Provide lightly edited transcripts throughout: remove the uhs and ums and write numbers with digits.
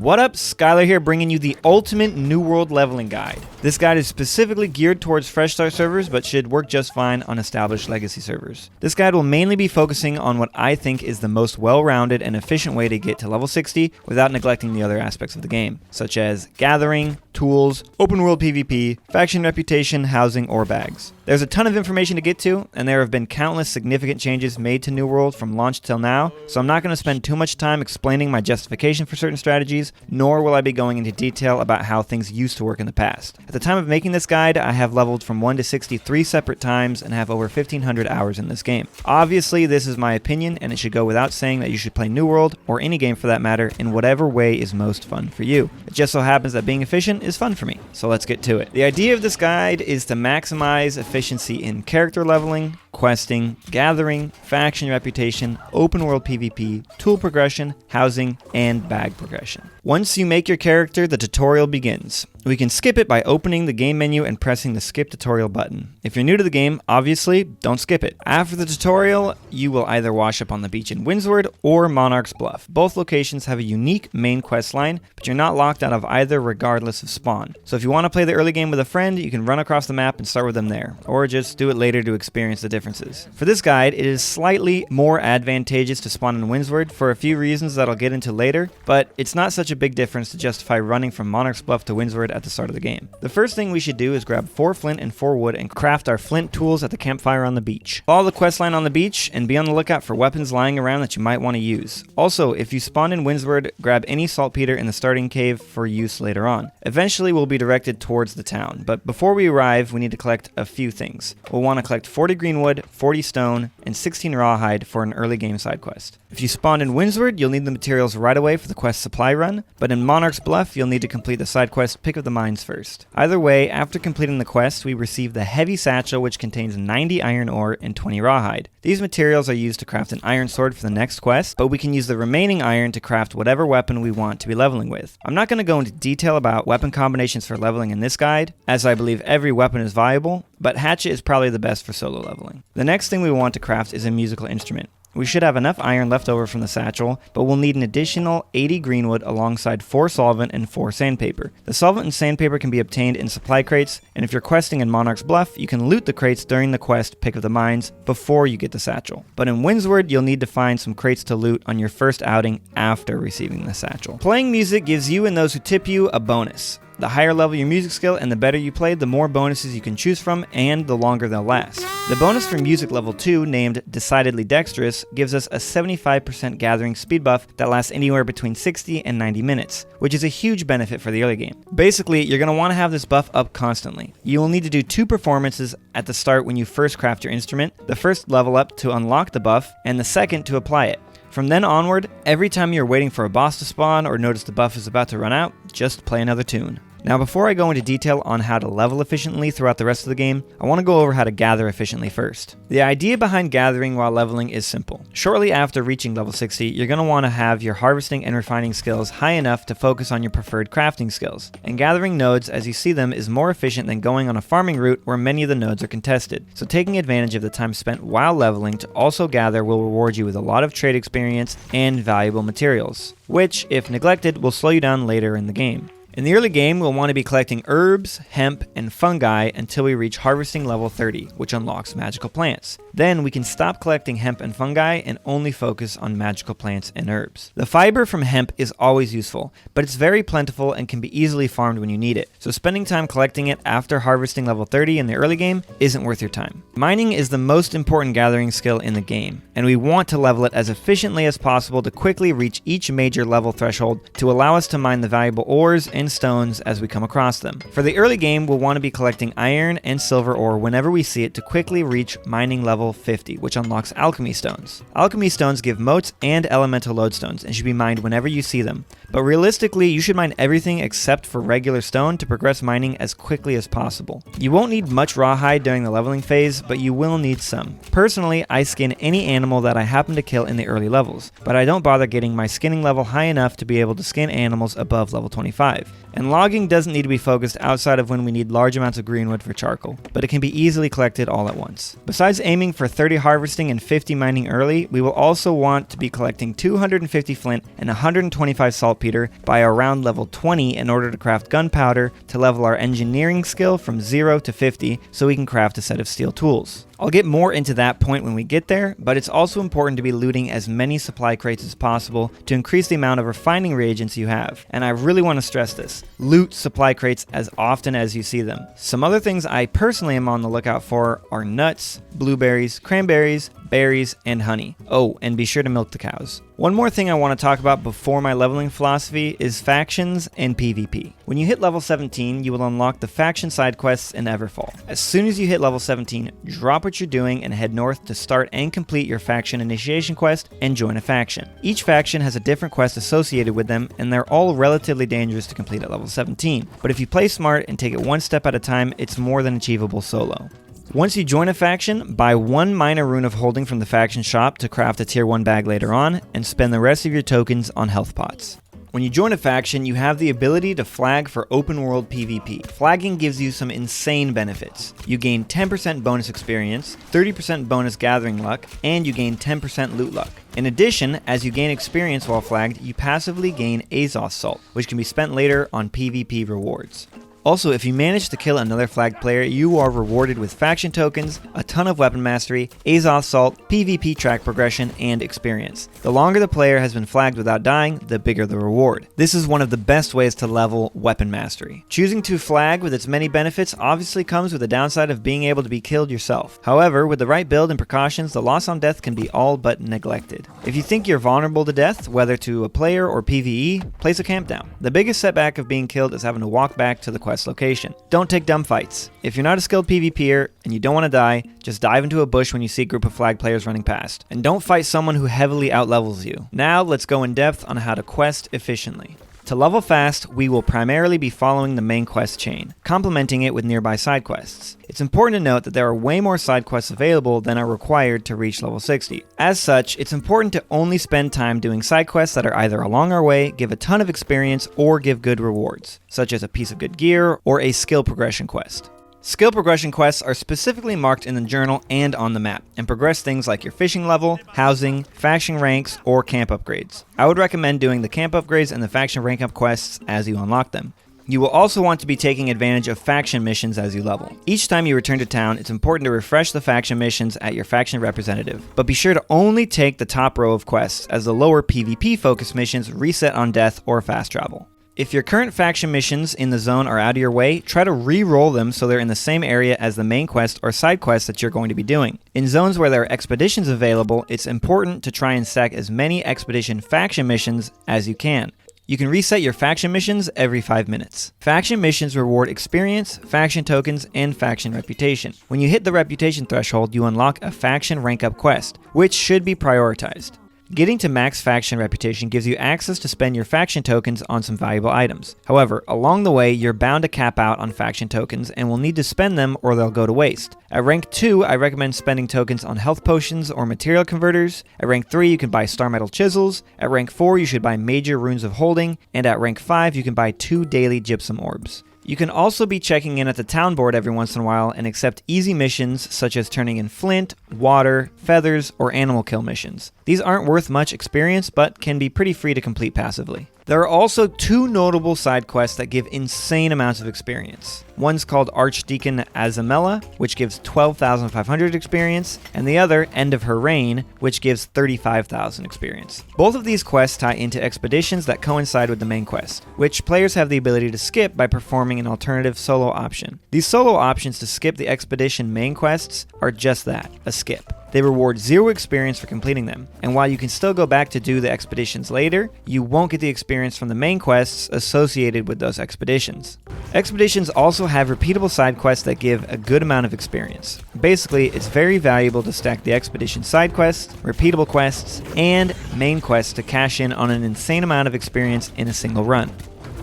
What up, Skylar here, bringing you the ultimate New World leveling guide. This guide is specifically geared towards fresh start servers, but should work just fine on established legacy servers. This guide will mainly be focusing on what I think is the most well-rounded and efficient way to get to level 60 without neglecting the other aspects of the game, such as gathering, tools, open world PvP, faction reputation, housing, or bags. There's a ton of information to get to, and there have been countless significant changes made to New World from launch till now, so I'm not going to spend too much time explaining my justification for certain strategies, nor will I be going into detail about how things used to work in the past. At the time of making this guide, I have leveled from 1 to 63 separate times and have over 1,500 hours in this game. Obviously, this is my opinion, and it should go without saying that you should play New World, or any game for that matter, in whatever way is most fun for you. It just so happens that being efficient is fun for me, so let's get to it. The idea of this guide is to maximize efficiency in character leveling, questing, gathering, faction reputation, open world PvP, tool progression, housing, and bag progression. Once you make your character, the tutorial begins. We can skip it by opening the game menu and pressing the skip tutorial button. If you're new to the game, obviously, don't skip it. After the tutorial, you will either wash up on the beach in Windsward or Monarch's Bluff. Both locations have a unique main quest line, but you're not locked out of either regardless of spawn. So if you want to play the early game with a friend, you can run across the map and start with them there, or just do it later to experience the differences. For this guide, it is slightly more advantageous to spawn in Windsward for a few reasons that I'll get into later, but it's not such a big difference to justify running from Monarch's Bluff to Windsward at the start of the game. The first thing we should do is grab 4 flint and 4 wood and craft our flint tools at the campfire on the beach. Follow the quest line on the beach and be on the lookout for weapons lying around that you might want to use. Also, if you spawn in Windsward, grab any saltpeter in the starting cave for use later on. Eventually, we'll be directed towards the town, but before we arrive, we need to collect a few things. We'll want to collect 40 greenwood, 40 stone, and 16 rawhide for an early game side quest. If you spawn in Windsward, you'll need the materials right away for the quest supply run, but in Monarch's Bluff, you'll need to complete the side quest Pick of the Mines first. Either way, after completing the quest, we receive the heavy satchel, which contains 90 iron ore and 20 rawhide. These materials are used to craft an iron sword for the next quest, but we can use the remaining iron to craft whatever weapon we want to be leveling with. I'm not going to go into detail about weapon combinations for leveling in this guide, as I believe every weapon is viable, but Hatchet is probably the best for solo leveling. The next thing we want to craft is a musical instrument. We should have enough iron left over from the satchel, but we'll need an additional 80 greenwood alongside 4 solvent and 4 sandpaper. The solvent and sandpaper can be obtained in supply crates, and if you're questing in Monarch's Bluff, you can loot the crates during the quest Pick of the Mines before you get the satchel. But in Windsward, you'll need to find some crates to loot on your first outing after receiving the satchel. Playing music gives you and those who tip you a bonus. The higher level your music skill and the better you play, the more bonuses you can choose from and the longer they'll last. The bonus for music level 2, named Decidedly Dexterous, gives us a 75% gathering speed buff that lasts anywhere between 60 and 90 minutes, which is a huge benefit for the early game. Basically, you're going to want to have this buff up constantly. You will need to do 2 performances at the start when you first craft your instrument, the first level up to unlock the buff, and the second to apply it. From then onward, every time you're waiting for a boss to spawn or notice the buff is about to run out, just play another tune. Now, before I go into detail on how to level efficiently throughout the rest of the game, I want to go over how to gather efficiently first. The idea behind gathering while leveling is simple. Shortly after reaching level 60, you're going to want to have your harvesting and refining skills high enough to focus on your preferred crafting skills. And gathering nodes as you see them is more efficient than going on a farming route where many of the nodes are contested. So taking advantage of the time spent while leveling to also gather will reward you with a lot of trade experience and valuable materials, which, if neglected, will slow you down later in the game. In the early game, we'll want to be collecting herbs, hemp, and fungi until we reach harvesting level 30, which unlocks magical plants. Then we can stop collecting hemp and fungi and only focus on magical plants and herbs. The fiber from hemp is always useful, but it's very plentiful and can be easily farmed when you need it, so spending time collecting it after harvesting level 30 in the early game isn't worth your time. Mining is the most important gathering skill in the game, and we want to level it as efficiently as possible to quickly reach each major level threshold to allow us to mine the valuable ores and stones as we come across them. For the early game, we'll want to be collecting iron and silver ore whenever we see it to quickly reach mining level 50, which unlocks alchemy stones. Alchemy stones give motes and elemental lodestones and should be mined whenever you see them. But realistically, you should mine everything except for regular stone to progress mining as quickly as possible. You won't need much rawhide during the leveling phase, but you will need some. Personally, I skin any animal that I happen to kill in the early levels, but I don't bother getting my skinning level high enough to be able to skin animals above level 25. And logging doesn't need to be focused outside of when we need large amounts of greenwood for charcoal, but it can be easily collected all at once. Besides aiming for 30 harvesting and 50 mining early, we will also want to be collecting 250 flint and 125 saltpeter saltpeter by around level 20 in order to craft gunpowder to level our engineering skill from 0 to 50 so we can craft a set of steel tools. I'll get more into that point when we get there, but it's also important to be looting as many supply crates as possible to increase the amount of refining reagents you have. And I really want to stress this. Loot supply crates as often as you see them. Some other things I personally am on the lookout for are nuts, blueberries, cranberries, berries, and honey. Oh, and be sure to milk the cows. One more thing I want to talk about before my leveling philosophy is factions and PvP. When you hit level 17, you will unlock the faction side quests in Everfall. As soon as you hit level 17, drop what you're doing and head north to start and complete your faction initiation quest and join a faction. Each faction has a different quest associated with them, and they're all relatively dangerous to complete at level 17. But if you play smart and take it one step at a time, it's more than achievable solo. Once you join a faction, buy one minor rune of holding from the faction shop to craft a tier 1 bag later on, and spend the rest of your tokens on health pots. When you join a faction, you have the ability to flag for open world PvP. Flagging gives you some insane benefits. You gain 10% bonus experience, 30% bonus gathering luck, and you gain 10% loot luck. In addition, as you gain experience while flagged, you passively gain azoth salt, which can be spent later on PvP rewards. Also, if you manage to kill another flagged player, you are rewarded with faction tokens, a ton of weapon mastery, azoth salt, PvP track progression, and experience. The longer the player has been flagged without dying, the bigger the reward. This is one of the best ways to level weapon mastery. Choosing to flag with its many benefits obviously comes with the downside of being able to be killed yourself. However, with the right build and precautions, the loss on death can be all but neglected. If you think you're vulnerable to death, whether to a player or PvE, place a camp down. The biggest setback of being killed is having to walk back to the quest location. Don't take dumb fights. If you're not a skilled PvPer and you don't want to die, just dive into a bush when you see a group of flag players running past. And don't fight someone who heavily outlevels you. Now let's go in depth on how to quest efficiently. To level fast, we will primarily be following the main quest chain, complementing it with nearby side quests. It's important to note that there are way more side quests available than are required to reach level 60. As such, it's important to only spend time doing side quests that are either along our way, give a ton of experience, or give good rewards, such as a piece of good gear or a skill progression quest. Skill progression quests are specifically marked in the journal and on the map, and progress things like your fishing level, housing, faction ranks, or camp upgrades. I would recommend doing the camp upgrades and the faction rank up quests as you unlock them. You will also want to be taking advantage of faction missions as you level. Each time you return to town, it's important to refresh the faction missions at your faction representative, but be sure to only take the top row of quests, as the lower PvP focused missions reset on death or fast travel. If your current faction missions in the zone are out of your way, try to re-roll them so they're in the same area as the main quest or side quest that you're going to be doing. In zones where there are expeditions available, it's important to try and stack as many expedition faction missions as you can. You can reset your faction missions every 5 minutes. Faction missions reward experience, faction tokens, and faction reputation. When you hit the reputation threshold, you unlock a faction rank up quest, which should be prioritized. Getting to max faction reputation gives you access to spend your faction tokens on some valuable items. However, along the way, you're bound to cap out on faction tokens and will need to spend them or they'll go to waste. At rank 2, I recommend spending tokens on health potions or material converters. At rank 3, you can buy star metal chisels. At rank 4, you should buy major runes of holding. And at rank 5, you can buy 2 daily gypsum orbs. You can also be checking in at the town board every once in a while and accept easy missions such as turning in flint, water, feathers, or animal kill missions. These aren't worth much experience, but can be pretty free to complete passively. There are also 2 notable side quests that give insane amounts of experience. One's called Archdeacon Azamela, which gives 12,500 experience, and the other, End of Her Reign, which gives 35,000 experience. Both of these quests tie into expeditions that coincide with the main quest, which players have the ability to skip by performing an alternative solo option. These solo options to skip the expedition main quests are just that, a skip. They reward 0 experience for completing them, and while you can still go back to do the expeditions later, you won't get the experience from the main quests associated with those expeditions. Expeditions also have repeatable side quests that give a good amount of experience. Basically, it's very valuable to stack the expedition side quests, repeatable quests, and main quests to cash in on an insane amount of experience in a single run.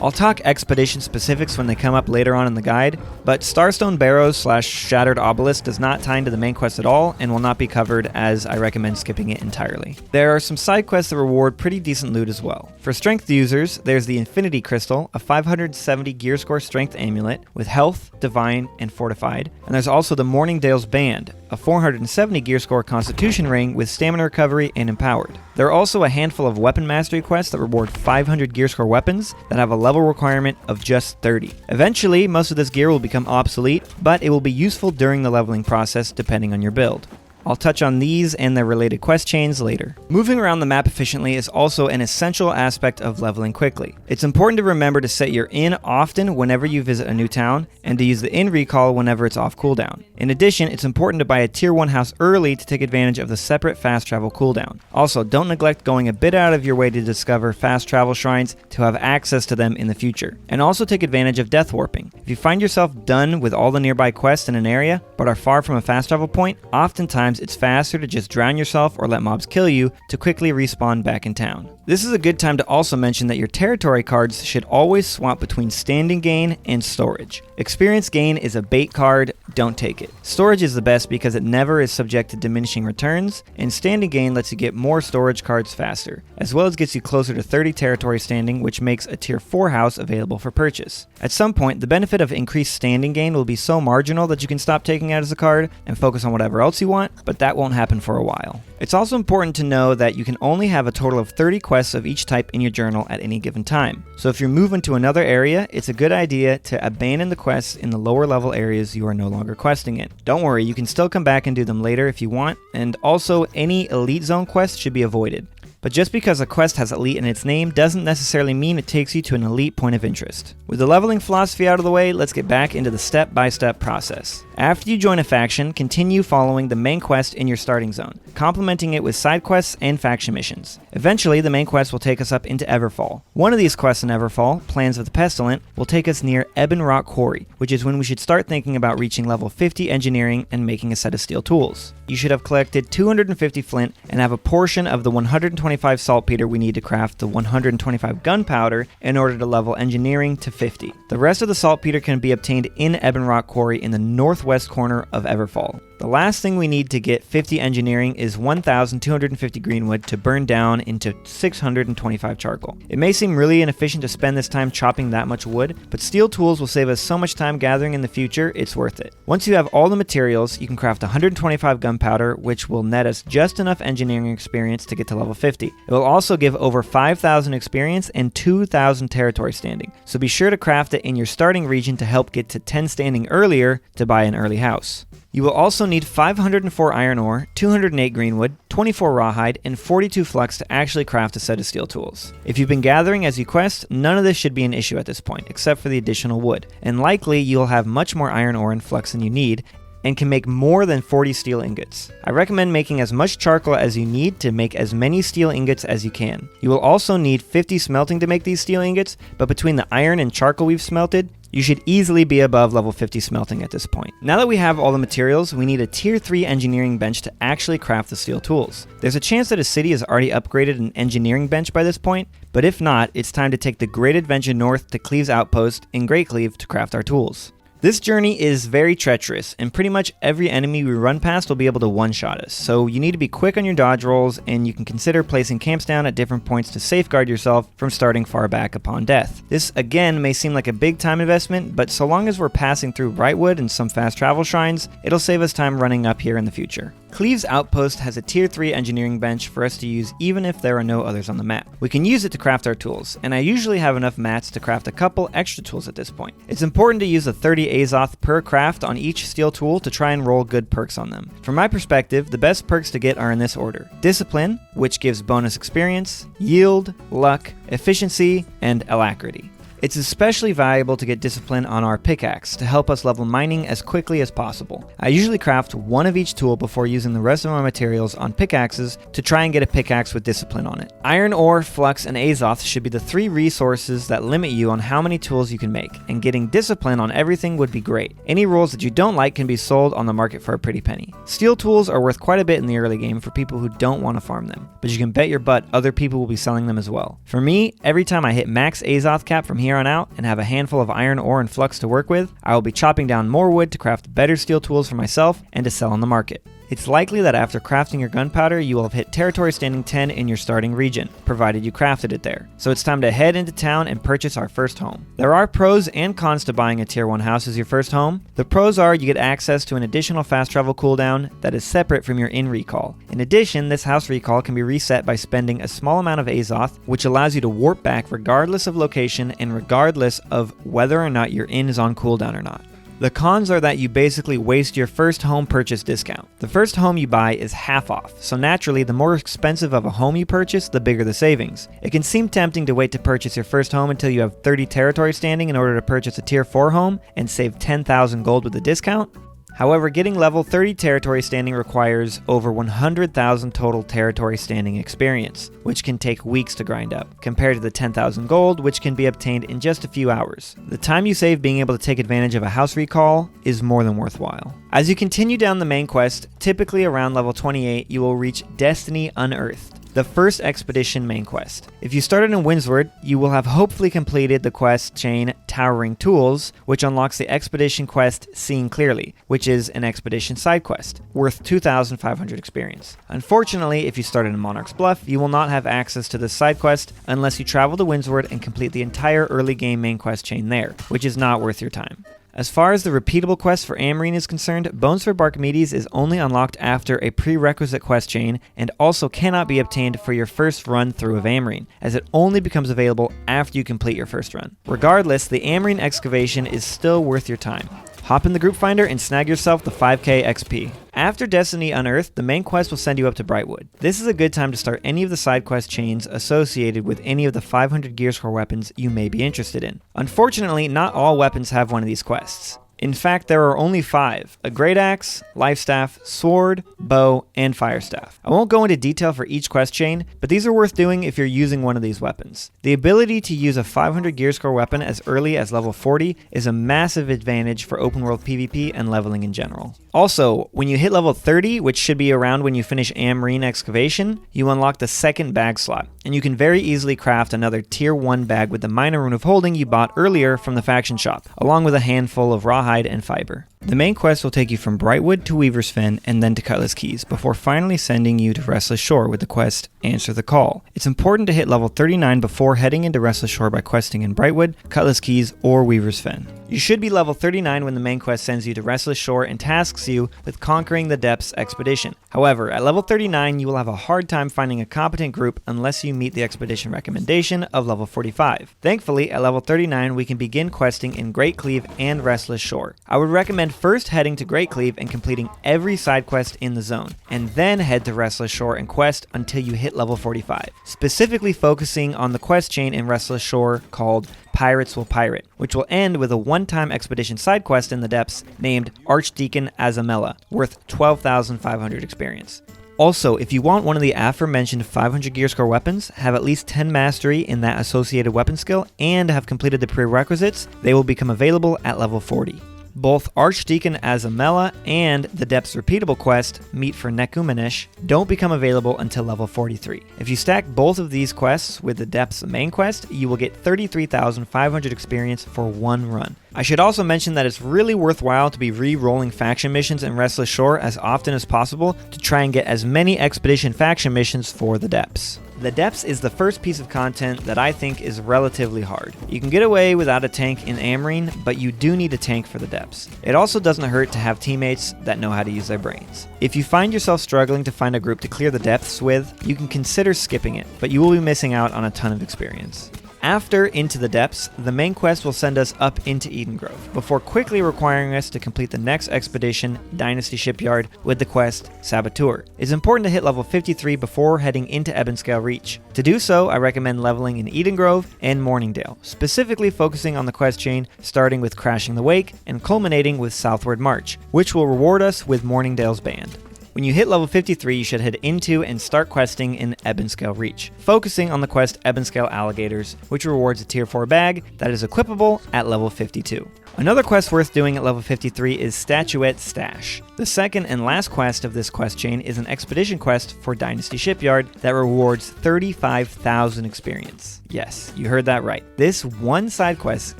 I'll talk expedition specifics when they come up later on in the guide, but Starstone Barrows / Shattered Obelisk does not tie into the main quest at all and will not be covered, as I recommend skipping it entirely. There are some side quests that reward pretty decent loot as well. For strength users, there's the Infinity Crystal, a 570 gear score strength amulet with health, divine, and fortified, and there's also the Morningdale's Band, a 470 gear score Constitution ring with stamina recovery and empowered. There are also a handful of weapon mastery quests that reward 500 gear score weapons that have a level requirement of just 30. Eventually, most of this gear will become obsolete, but it will be useful during the leveling process depending on your build. I'll touch on these and their related quest chains later. Moving around the map efficiently is also an essential aspect of leveling quickly. It's important to remember to set your inn often whenever you visit a new town, and to use the inn recall whenever it's off cooldown. In addition, it's important to buy a tier 1 house early to take advantage of the separate fast travel cooldown. Also, don't neglect going a bit out of your way to discover fast travel shrines to have access to them in the future. And also take advantage of death warping. If you find yourself done with all the nearby quests in an area, but are far from a fast travel point, oftentimes it's faster to just drown yourself or let mobs kill you to quickly respawn back in town. This is a good time to also mention that your territory cards should always swap between standing gain and storage. Experience gain is a bait card, don't take it. Storage is the best because it never is subject to diminishing returns, and standing gain lets you get more storage cards faster, as well as gets you closer to 30 territory standing, which makes a tier 4 house available for purchase. At some point, the benefit of increased standing gain will be so marginal that you can stop taking out as a card and focus on whatever else you want, but that won't happen for a while. It's also important to know that you can only have a total of 30 quests of each type in your journal at any given time. So if you're moving to another area, it's a good idea to abandon the quests in the lower level areas you are no longer questing in. Don't worry, you can still come back and do them later if you want, and also any elite zone quests should be avoided. But just because a quest has elite in its name doesn't necessarily mean it takes you to an elite point of interest. With the leveling philosophy out of the way, let's get back into the step-by-step process. After you join a faction, continue following the main quest in your starting zone, complementing it with side quests and faction missions. Eventually, the main quest will take us up into Everfall. One of these quests in Everfall, Plans of the Pestilent, will take us near Ebon Rock Quarry, which is when we should start thinking about reaching level 50 engineering and making a set of steel tools. You should have collected 250 flint and have a portion of the 125 saltpeter we need to craft the 125 gunpowder in order to level engineering to 50. The rest of the saltpeter can be obtained in Ebon Rock Quarry in the northwest corner of Everfall. The last thing we need to get 50 engineering is 1,250 greenwood to burn down into 625 charcoal. It may seem really inefficient to spend this time chopping that much wood, but steel tools will save us so much time gathering in the future, it's worth it. Once you have all the materials, you can craft 125 gunpowder, which will net us just enough engineering experience to get to level 50. It will also give over 5,000 experience and 2,000 territory standing, so be sure to craft it in your starting region to help get to 10 standing earlier to buy an early house. You will also need 504 iron ore, 208 greenwood, 24 rawhide, and 42 flux to actually craft a set of steel tools. If you've been gathering as you quest, none of this should be an issue at this point, except for the additional wood, and likely you'll have much more iron ore and flux than you need, and can make more than 40 steel ingots. I recommend making as much charcoal as you need to make as many steel ingots as you can. You will also need 50 smelting to make these steel ingots, but between the iron and charcoal we've smelted, you should easily be above level 50 smelting at this point. Now that we have all the materials, we need a tier 3 engineering bench to actually craft the steel tools. There's a chance that a city has already upgraded an engineering bench by this point, but if not, it's time to take the Great Adventure north to Cleave's outpost in Great Cleave to craft our tools. This journey is very treacherous, and pretty much every enemy we run past will be able to one-shot us, so you need to be quick on your dodge rolls, and you can consider placing camps down at different points to safeguard yourself from starting far back upon death. This, again, may seem like a big time investment, but so long as we're passing through Brightwood and some fast travel shrines, it'll save us time running up here in the future. Cleave's Outpost has a tier 3 engineering bench for us to use even if there are no others on the map. We can use it to craft our tools, and I usually have enough mats to craft a couple extra tools at this point. It's important to use a 30 azoth per craft on each steel tool to try and roll good perks on them. From my perspective, the best perks to get are in this order: Discipline, which gives bonus experience, Yield, Luck, Efficiency, and Alacrity. It's especially valuable to get discipline on our pickaxe to help us level mining as quickly as possible. I usually craft one of each tool before using the rest of my materials on pickaxes to try and get a pickaxe with discipline on it. Iron ore, flux, and azoth should be the 3 resources that limit you on how many tools you can make, and getting discipline on everything would be great. Any rolls that you don't like can be sold on the market for a pretty penny. Steel tools are worth quite a bit in the early game for people who don't want to farm them, but you can bet your butt other people will be selling them as well. For me, every time I hit max azoth cap from here on out and have a handful of iron ore and flux to work with, I will be chopping down more wood to craft better steel tools for myself and to sell on the market. it's likely that after crafting your gunpowder, you will have hit territory standing 10 in your starting region, provided you crafted it there. So it's time to head into town and purchase our first home. There are pros and cons to buying a tier 1 house as your first home. The pros are you get access to an additional fast travel cooldown that is separate from your inn recall. In addition, this house recall can be reset by spending a small amount of azoth, which allows you to warp back regardless of location and regardless of whether or not your inn is on cooldown or not. The cons are that you basically waste your first home purchase discount. The first home you buy is half off, so naturally the more expensive of a home you purchase, the bigger the savings. It can seem tempting to wait to purchase your first home until you have 30 territory standing in order to purchase a tier 4 home and save 10,000 gold with a discount. However, getting level 30 territory standing requires over 100,000 total territory standing experience, which can take weeks to grind up, compared to the 10,000 gold, which can be obtained in just a few hours. The time you save being able to take advantage of a house recall is more than worthwhile. As you continue down the main quest, typically around level 28, you will reach Dynasty Unearthed, the first expedition main quest. If you started in Windsward, you will have hopefully completed the quest chain Towering Tools, which unlocks the expedition quest Seeing Clearly, which is an expedition side quest, worth 2,500 experience. Unfortunately, if you started in Monarch's Bluff, you will not have access to this side quest unless you travel to Windsward and complete the entire early game main quest chain there, which is not worth your time. As far as the repeatable quest for Amrine is concerned, Bones for Barkimedes is only unlocked after a prerequisite quest chain and also cannot be obtained for your first run through of Amrine, as it only becomes available after you complete your first run. Regardless, the Amrine Excavation is still worth your time. Hop in the group finder and snag yourself the 5k XP. After Dynasty Unearthed, the main quest will send you up to Brightwood. This is a good time to start any of the side quest chains associated with any of the 500 gear score weapons you may be interested in. Unfortunately, not all weapons have one of these quests. In fact, there are only 5: a great axe, life staff, sword, bow, and fire staff. I won't go into detail for each quest chain, but these are worth doing if you're using one of these weapons. The ability to use a 500 gear score weapon as early as level 40 is a massive advantage for open world PvP and leveling in general. Also, when you hit level 30, which should be around when you finish Amrine Excavation, you unlock the second bag slot, and you can very easily craft another tier 1 bag with the minor rune of holding you bought earlier from the faction shop, along with a handful of rawhide and fiber. The main quest will take you from Brightwood to Weaver's Fen and then to Cutlass Keys, before finally sending you to Restless Shore with the quest Answer the Call. It's important to hit level 39 before heading into Restless Shore by questing in Brightwood, Cutlass Keys, or Weaver's Fen. You should be level 39 when the main quest sends you to Restless Shore and tasks you with conquering the Depths expedition. However, at level 39 you will have a hard time finding a competent group unless you meet the expedition recommendation of level 45. Thankfully, at level 39 we can begin questing in Great Cleave and Restless Shore. I would recommend first heading to Great Cleave and completing every side quest in the zone, and then head to Restless Shore and quest until you hit level 45, specifically focusing on the quest chain in Restless Shore called Pirates Will Pirate, which will end with a one-time expedition side quest in the depths named Archdeacon Azamela, worth 12,500 experience. Also, if you want one of the aforementioned 500 gear score weapons, have at least 10 mastery in that associated weapon skill, and have completed the prerequisites, they will become available at level 40. Both Archdeacon Azamela and the Depths repeatable quest, Meet for Nekumanesh, don't become available until level 43. If you stack both of these quests with the Depths main quest, you will get 33,500 experience for one run. I should also mention that it's really worthwhile to be re-rolling faction missions in Restless Shore as often as possible to try and get as many expedition faction missions for the Depths. The Depths is the first piece of content that I think is relatively hard. You can get away without a tank in Amrine, but you do need a tank for the Depths. It also doesn't hurt to have teammates that know how to use their brains. If you find yourself struggling to find a group to clear the Depths with, you can consider skipping it, but you will be missing out on a ton of experience. After Into the Depths, the main quest will send us up into Eden Grove, before quickly requiring us to complete the next expedition, Dynasty Shipyard, with the quest Saboteur. It's important to hit level 53 before heading into Ebonscale Reach. To do so, I recommend leveling in Eden Grove and Morningdale, specifically focusing on the quest chain starting with Crashing the Wake and culminating with Southward March, which will reward us with Morningdale's band. When you hit level 53, you should head into and start questing in Ebonscale Reach, focusing on the quest Ebonscale Alligators, which rewards a tier 4 bag that is equipable at level 52. Another quest worth doing at level 53 is Statuette Stash. The second and last quest of this quest chain is an expedition quest for Dynasty Shipyard that rewards 35,000 experience. Yes, you heard that right. This one side quest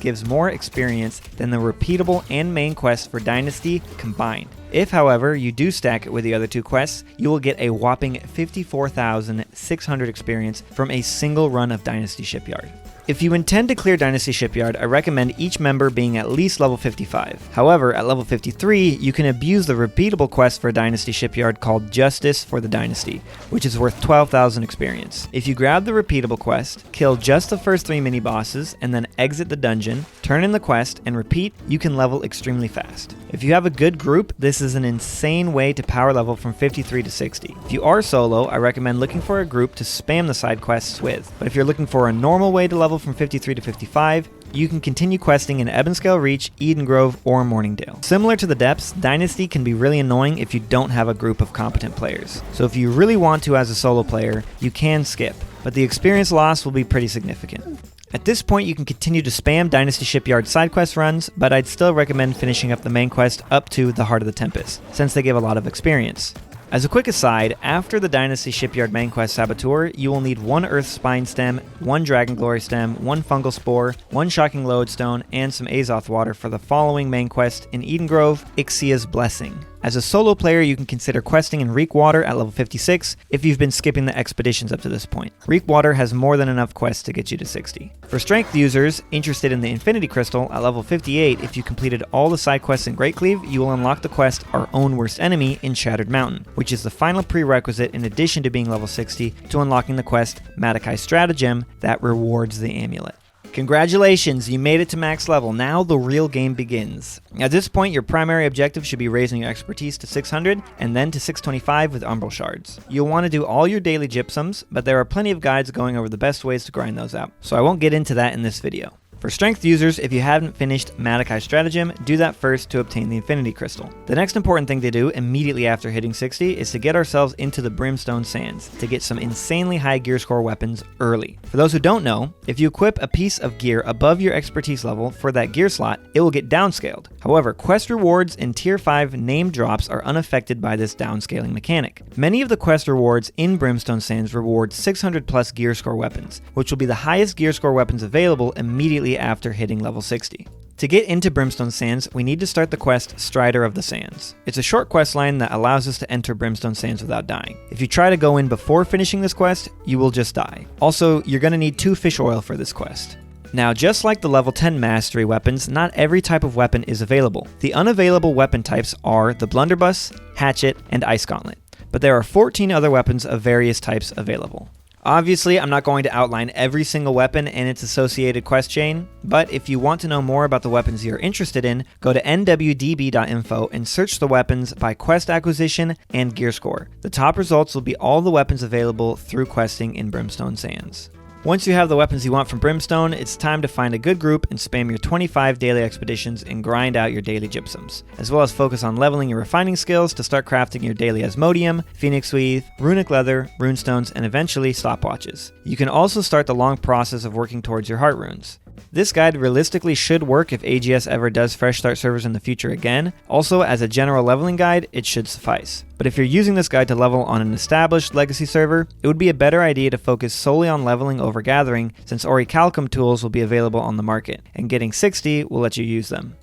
gives more experience than the repeatable and main quest for Dynasty combined. If, however, you do stack it with the other 2 quests, you will get a whopping 54,600 experience from a single run of Dynasty Shipyard. If you intend to clear Dynasty Shipyard, I recommend each member being at least level 55. However, at level 53, you can abuse the repeatable quest for Dynasty Shipyard called Justice for the Dynasty, which is worth 12,000 experience. If you grab the repeatable quest, kill just the first 3 mini-bosses, and then exit the dungeon, turn in the quest, and repeat, you can level extremely fast. If you have a good group, this is an insane way to power level from 53 to 60. If you are solo, I recommend looking for a group to spam the side quests with. But if you're looking for a normal way to level from 53 to 55, you can continue questing in Ebonscale Reach, Eden Grove, or Morningdale. Similar to the Depths, Dynasty can be really annoying if you don't have a group of competent players. So if you really want to as a solo player, you can skip, but the experience loss will be pretty significant. At this point, you can continue to spam Dynasty Shipyard side quest runs, but I'd still recommend finishing up the main quest up to the Heart of the Tempest, since they give a lot of experience. As a quick aside, after the Dynasty Shipyard main quest Saboteur, you will need 1 Earth Spine Stem, 1 Dragon Glory Stem, 1 Fungal Spore, 1 Shocking Lodestone, and some Azoth Water for the following main quest in Eden Grove, Ixia's Blessing. As a solo player, you can consider questing in Reek Water at level 56 if you've been skipping the expeditions up to this point. Reek Water has more than enough quests to get you to 60. For strength users interested in the Infinity Crystal, at level 58, if you completed all the side quests in Greatcleave, you will unlock the quest Our Own Worst Enemy in Shattered Mountain, which is the final prerequisite in addition to being level 60 to unlocking the quest Madakai Stratagem that rewards the amulet. Congratulations, you made it to max level. Now the real game begins. At this point, your primary objective should be raising your expertise to 600 and then to 625 with umbral shards. You'll want to do all your daily gypsums, but there are plenty of guides going over the best ways to grind those out, so I won't get into that in this video. For strength users, if you haven't finished Madakai Stratagem, do that first to obtain the Infinity Crystal. The next important thing to do immediately after hitting 60 is to get ourselves into the Brimstone Sands to get some insanely high gear score weapons early. For those who don't know, if you equip a piece of gear above your expertise level for that gear slot, it will get downscaled. However, quest rewards and tier 5 name drops are unaffected by this downscaling mechanic. Many of the quest rewards in Brimstone Sands reward 600 plus gear score weapons, which will be the highest gear score weapons available immediately after hitting level 60. To get into Brimstone Sands, we need to start the quest Strider of the Sands. It's a short quest line that allows us to enter Brimstone Sands without dying. If you try to go in before finishing this quest, you will just die. Also, you're going to need 2 fish oil for this quest. Now, just like the level 10 mastery weapons, not every type of weapon is available. The unavailable weapon types are the Blunderbuss, Hatchet, and Ice Gauntlet, but there are 14 other weapons of various types available. Obviously, I'm not going to outline every single weapon and its associated quest chain, but if you want to know more about the weapons you're interested in, go to nwdb.info and search the weapons by quest acquisition and gear score. The top results will be all the weapons available through questing in Brimstone Sands. Once you have the weapons you want from Brimstone, it's time to find a good group and spam your 25 daily expeditions and grind out your daily gypsums, as well as focus on leveling your refining skills to start crafting your daily Asmodium, Phoenix Weave, Runic Leather, Runestones, and eventually stopwatches. You can also start the long process of working towards your heart runes. This guide realistically should work if AGS ever does fresh start servers in the future again. Also, as a general leveling guide, it should suffice. But if you're using this guide to level on an established legacy server, it would be a better idea to focus solely on leveling over gathering, since Orichalcum tools will be available on the market, and getting 60 will let you use them.